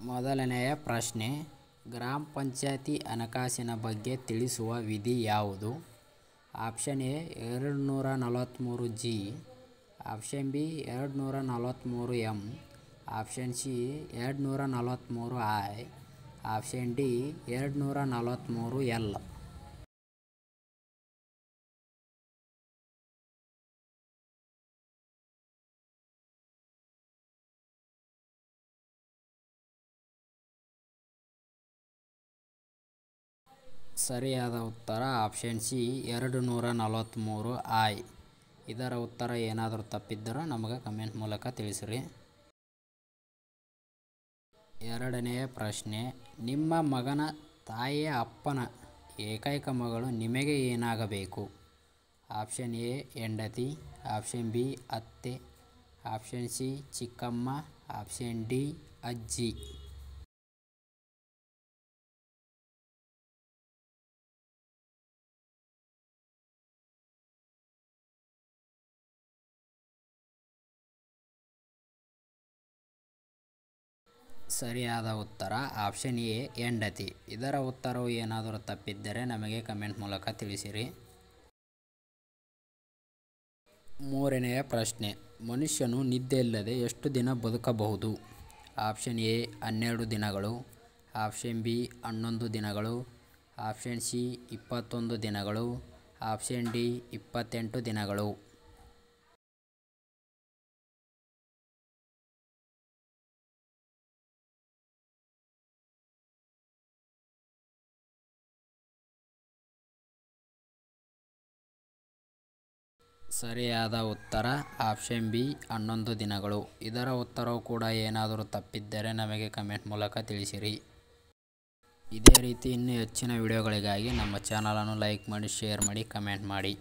ಮೊದಲನೆಯ ಪ್ರಶ್ನೆ, ಗ್ರಾಮ ಪಂಚಾಯತಿ ಹಣಕಾಸಿನ ಬಗ್ಗೆ ತಿಳಿಸುವ ವಿಧಿ ಯಾವುದು? Option A 243G, option B 243M, option C 243I, option D 243L. ಸರಿಯಾದ ಉತ್ತರ ಆಪ್ಷನ್ ಸಿ 243I. ಇದರ ಉತ್ತರ ಏನಾದರೂ ತಪ್ಪಿದ್ದರೂ ನಮಗೆ ಕಮೆಂಟ್ ಮೂಲಕ ತಿಳಿಸಿರಿ. ಎರಡನೆಯ ಪ್ರಶ್ನೆ, ನಿಮ್ಮ ಮಗನ ತಾಯಿಯ ಅಪ್ಪನ ಏಕೈಕ ಮಗಳು ನಿಮಗೆ ಏನಾಗಬೇಕು? ಆಪ್ಷನ್ ಎ ಹೆಂಡತಿ, ಆಪ್ಷನ್ ಬಿ ಅತ್ತೆ, ಆಪ್ಷನ್ ಸಿ ಚಿಕ್ಕಮ್ಮ, ಆಪ್ಷನ್ ಡಿ ಅಜ್ಜಿ. ಸರಿಯಾದ ಉತ್ತರ ಆಪ್ಷನ್ ಎ ಹೆಂಡತಿ. ಇದರ ಉತ್ತರವು ಏನಾದರೂ ತಪ್ಪಿದ್ದರೆ ನಮಗೆ ಕಮೆಂಟ್ ಮೂಲಕ ತಿಳಿಸಿರಿ. ಮೂರನೆಯ ಪ್ರಶ್ನೆ, ಮನುಷ್ಯನು ನಿದ್ದೆ ಇಲ್ಲದೆ ಎಷ್ಟು ದಿನ ಬದುಕಬಹುದು? ಆಪ್ಷನ್ ಎ 12 ದಿನಗಳು, ಆಪ್ಷನ್ ಬಿ 11 ದಿನಗಳು, ಆಪ್ಷನ್ ಸಿ 21 ದಿನಗಳು, ಆಪ್ಷನ್ ಡಿ 28 ದಿನಗಳು. ಸರಿಯಾದ ಉತ್ತರ ಆಪ್ಷನ್ ಬಿ 11 ದಿನಗಳು. ಇದರ ಉತ್ತರವು ಕೂಡ ಏನಾದರೂ ತಪ್ಪಿದ್ದರೆ ನಮಗೆ ಕಮೆಂಟ್ ಮೂಲಕ ತಿಳಿಸಿರಿ. ಇದೇ ರೀತಿ ಇನ್ನೂ ಹೆಚ್ಚಿನ ವಿಡಿಯೋಗಳಿಗಾಗಿ ನಮ್ಮ ಚಾನಲನ್ನು ಲೈಕ್ ಮಾಡಿ, ಶೇರ್ ಮಾಡಿ, ಕಮೆಂಟ್ ಮಾಡಿ.